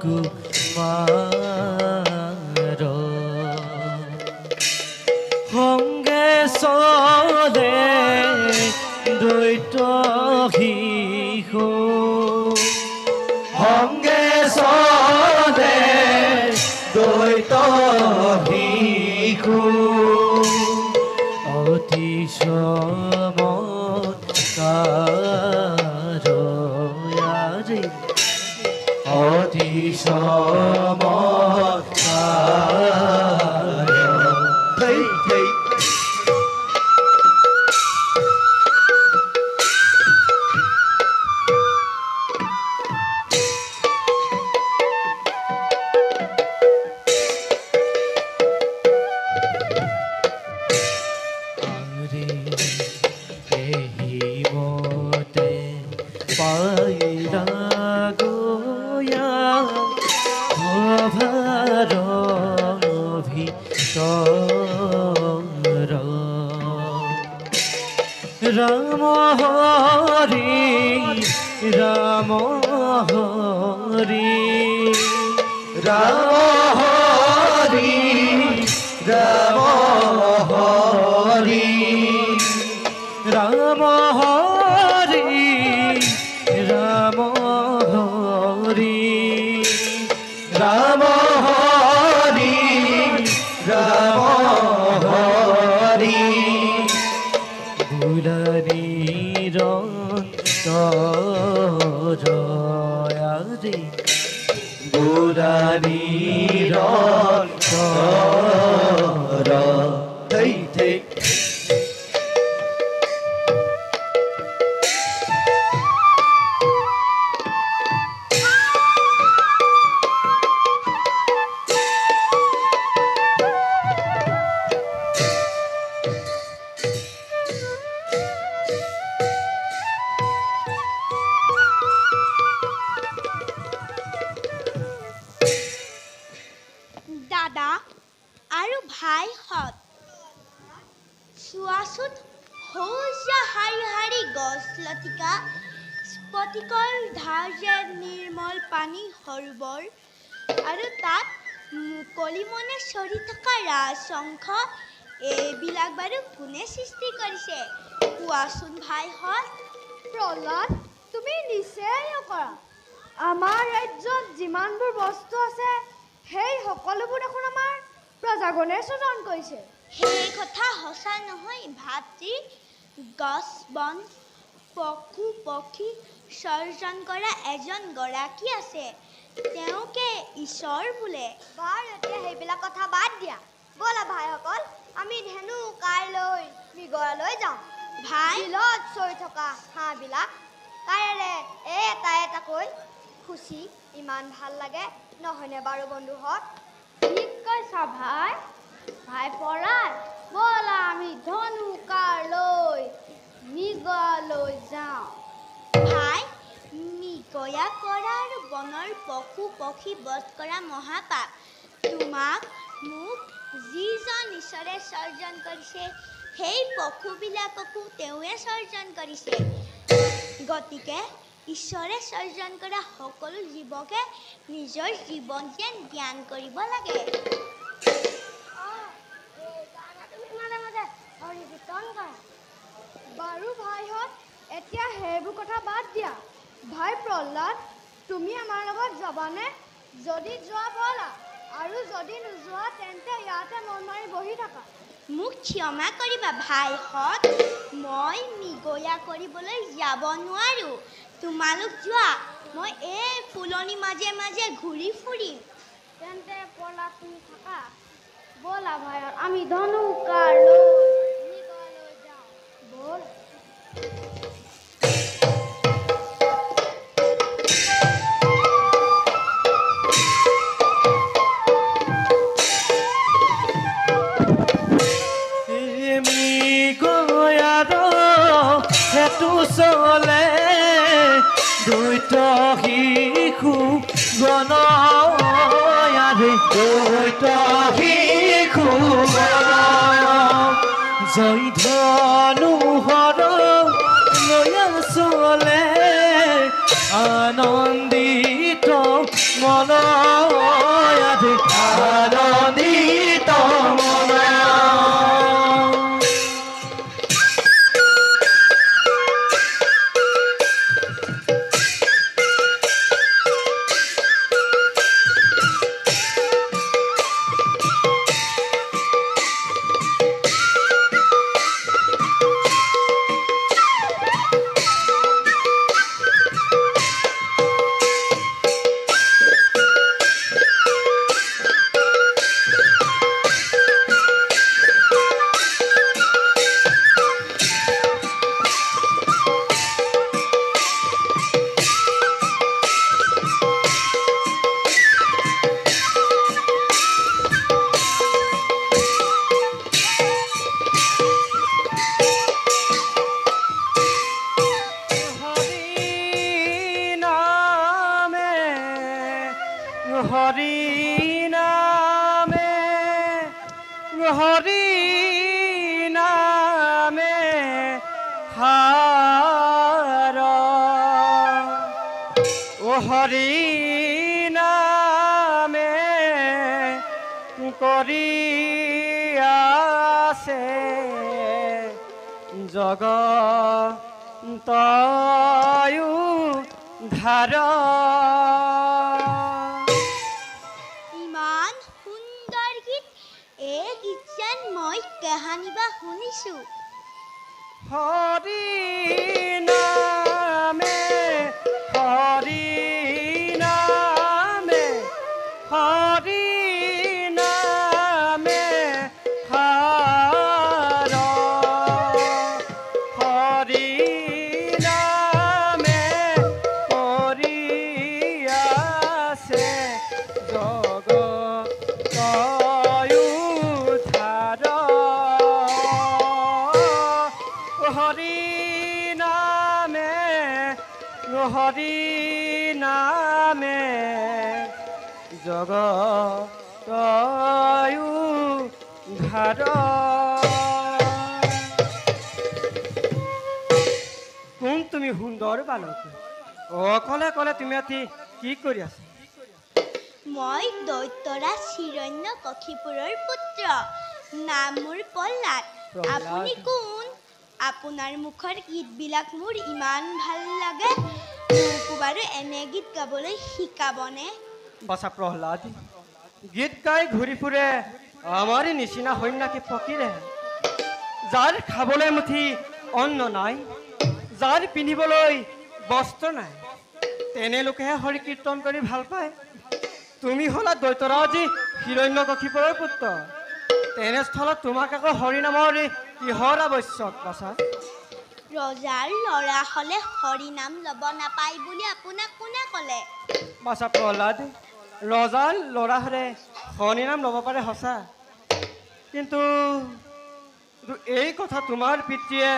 কুমাৰ সংগে চলে দ্বৈত শিশু সংগে চলে দ্বৈত শিশু অতি চমৎকাৰ অতি চমৎকাৰ রাম হরি রাম হরি রাম হরি রাম হরি রাম হরি রাম হরি রাম হরি রাম হরি বুড়ানির জয়ারি বুড়ানির থৈ দাদা আৰু ভাইহঁত চোৱাচোন সেউজীয়া শাৰী শাৰী গছ লতিকা স্ফটিকৰ ধাৰে নিৰ্মল পানী সৰোবৰ আৰু তাত মুকলি মনে চৰি থকা ৰাজহংস এইবিলাক বাৰু কোনে সৃষ্টি কৰিছে কোৱাচোন ভাইহঁত প্ৰহ্লাদ তুমি নিশ্চয় নকৰা আমাৰ ৰাজ্যত যিমানবোৰ বস্তু আছে সেই সকলোবোৰ দেখোন আমাৰ প্ৰজাগণে সৃজন কৰিছে সেই কথা সঁচা নহয় ভাতৃ গছ বন পশু পক্ষী সৰ্জন কৰা এজন গৰাকী আছে তেওঁকে ঈশ্বৰ বোলে বাৰু এতিয়া সেইবিলাক কথা বাদ দিয়া ব'লা ভাইসকল আমি ধেনু কাইলৈ মৃগয়ালৈ যাওঁ ভাই বিলত চৰি থকা হাঁহবিলাক কাইৰে এটা এটাকৈ খুচি ইমান ভাল লাগে নহয়নে বাৰু বন্ধুহঁত ঠিক কৈছা ভাই ভাই পৰাই ব'লা আমি ধনু কাইলৈ মৃগয়ালৈ যাওঁ ভাই মৃগয়া কৰা আৰু বনৰ পশু পক্ষী বধ কৰা মহাপাপ তোমাক মোক যিজন ঈশ্বৰে সৰ্জন কৰিছে সেই পশুবিলাককো তেওঁৱে সৰ্জন কৰিছে গতিকে ঈশ্বৰে সৰ্জন কৰা সকলো জীৱকে নিজৰ জীৱন যেন জ্ঞান কৰিব লাগে বাৰু ভাইহঁত এতিয়া সেইবোৰ কথা বাদ দিয়া ভাই প্ৰহ্লাদ তুমি আমাৰ লগত যাবানে যদি যোৱা ব'লা আৰু যদি নোযোৱা তেন্তে ইয়াতে মন মাৰি বহি থাকা মোক ক্ষমা কৰিবা ভাইহঁত মই মৃগয়া কৰিবলৈ যাব নোৱাৰোঁ তোমালোক যোৱা মই এই ফুলনি মাজে মাজে ঘূৰি ফুৰিম তেন্তে প্ৰহ্লাদ তুমি থাকা ব'লা ভাইহঁত আমি ধনু কাইলৈ মৃগয়ালৈ যাওঁ ব'ল চলে দ্বৈত শিশু গণয়াৰে দ্বৈত শিশু জয় ধনু হৰ নয়া চলে আনন্দিত মন আজি আনন্দিত মন হরি নামে হরি নামে হার ও হরি নামে করি আছে জগতয়ু ধার ইমান সুন্দৰ গীত এই গীত যেন মই কাহানী বা শুনিছোঁ হরি নামে হরি নামে হরি নামে হার হরি নামে করি আছে জগতয়ু ধার হরি নামে হরি নামে জগতয়ু ধার কোন তুমি সুন্দৰ বালক অকলে অকলে তুমি আজি কি কৰি আছা মই দৈত্যৰাজ হিৰণ্য কশিপুৰৰ পুত্ৰ নাম মোৰ প্ৰহ্লাদ প্ৰহ্লাদ। আপুনি কোন আপোনাৰ মুখৰ গীতবিলাক মোৰ ইমান ভাল লাগে মোকো বাৰু এনে গীত গাবলৈ শিকাবনে বাছা প্ৰহ্লাদ গীত গাই ঘূৰি ফুৰে আমাৰ নিচিনা সন্যাসী ফকীৰে যাৰ খাবলৈ মুঠি অন্ন নাই যাৰ পিন্ধিবলৈ বস্ত্ৰ নাই তেনে লোকেহে হৰি কীৰ্তন কৰি ভাল পায় তুমি হলা দৈত্যৰাজ হিৰণ্য কশিপুৰৰ পুত্ৰ তেনেস্থলত তোমাক আকৌ হৰি নামৰ কিহৰ আৱশ্যক বাছা ৰজাৰ ল'ৰা হ'লে হৰি নাম ল'ব নাপায় বুলি আপোনাক কোনে ক'লে বাছা প্ৰহ্লাদ ৰজাৰ ল'ৰা হ'লে হৰি নাম ল'ব পাৰে সঁচা কিন্তু এই কথা তোমাৰ পিতৃয়ে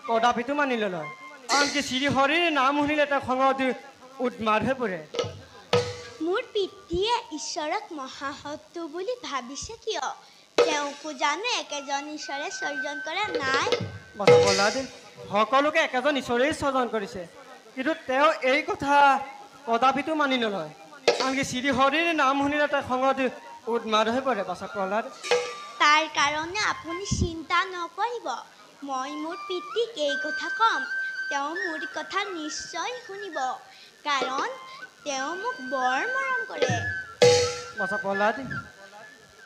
কদাপিতো মানি ল'লয় আনকি শ্ৰী হৰিৰ নাম শুনিলে তেওঁ খঙত উদ্মাদ হৈ পৰে মোৰ পিতৃয়ে ঈশ্বৰক মহাশক্তি বুলি ভাবিছে কিয় তেওঁকো জানো একেজন ঈশ্বৰে সৰ্জন কৰা নাই বাছা প্ৰহ্লাদ সকলোকে একেজন ঈশ্বৰেই সৰ্জন কৰিছে কিন্তু তেওঁ এই কথা কদাপিতো মানি নলয় আনকি শ্ৰী হৰিৰ নাম শুনিলে তেওঁ খঙত উদ্মাদ হৈ পৰে বাছা প্ৰহ্লাদ তাৰ কাৰণে আপুনি চিন্তা নকৰিব মই মোৰ পিতৃক এই কথা ক'ম তেওঁ মোৰ কথা নিশ্চয় শুনিব কাৰণ তেওঁ মোক বৰ মৰম কৰে বাছা প্ৰহ্লাদ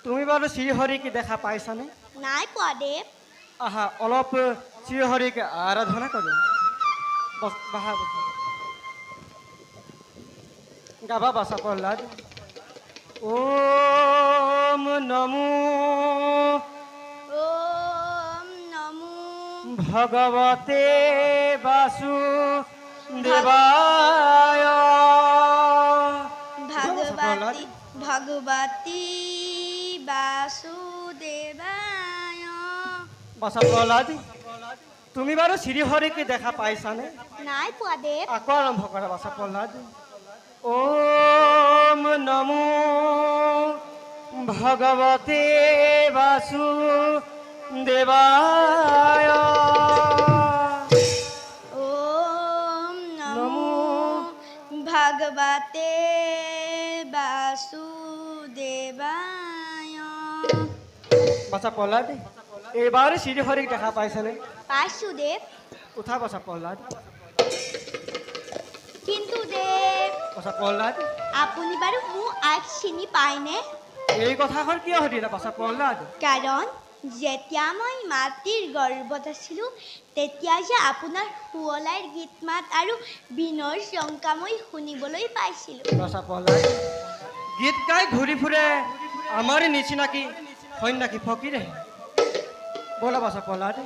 তুমি বাৰু শ্ৰী হৰিক দেখা পাইছানে নাই পোৱা দেৱ আহা অলপ শ্ৰী হৰিক আৰাধনা কৰোঁ বাহা গাবা বাছা প্ৰহ্লাদ ওম নমো ওম নমো ভগৱতে বাসুদেৱায় ভগৱতী বাসুদেৱায় বাছা প্ৰহ্লাদ তুমি বাৰু শ্ৰী হৰিক দেখা পাইছানে নাই পোৱা দেৱ আকৌ আৰম্ভ কৰা বাছা প্ৰহ্লাদ ওম নমো ভগৱতে বাসুদেৱায় ওম নমো ভগৱতে বাসুদেৱায়। বাছা প্ৰহ্লাদ এইবাৰ শ্ৰীহৰিক দেখা পাইছেনে? পাইছোঁ দেৱ। উঠা বাছা প্ৰহ্লাদ। কিন্তু দেৱ বাছা প্ৰহ্লাদ আপুনি বাৰু মোৰ আইক চিনি পায়নে? এই কথাষাৰ কিয় সুধিলা বাছা প্ৰহ্লাদ? কাৰণ যেতিয়া মই মাতৃৰ গৰ্ভত আছিলোঁ তেতিয়া যে আপোনাৰ শুৱলাইৰ গীত মাত আৰু বিনৰ শংকা মই শুনিবলৈ পাইছিলোঁ। বাছা প্ৰহ্লাদ গীত গাই ঘূৰি ফুৰে আমাৰ নিচিনাকি সন্যাসী ফকীৰে। ব'লা বাছা প্ৰহ্লাদ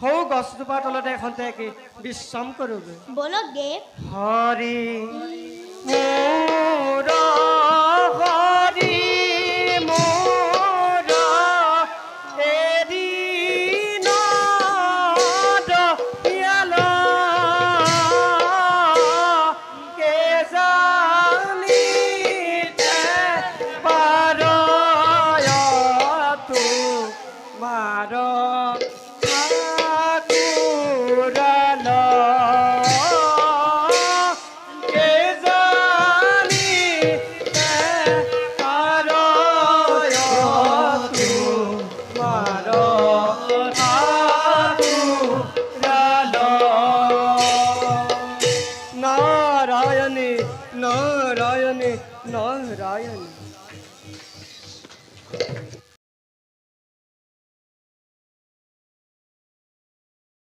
সৌ গছজোপাৰ তলতে খন্তেকি বিশ্ৰাম কৰোগৈ। বলক দেৱ। হৰি মোৰ হৰি মোৰ এদিন দয়াল কে জানিতে পাৰ তোমাৰ নাৰায়ণী নাৰায়ণী নাৰায়ণী।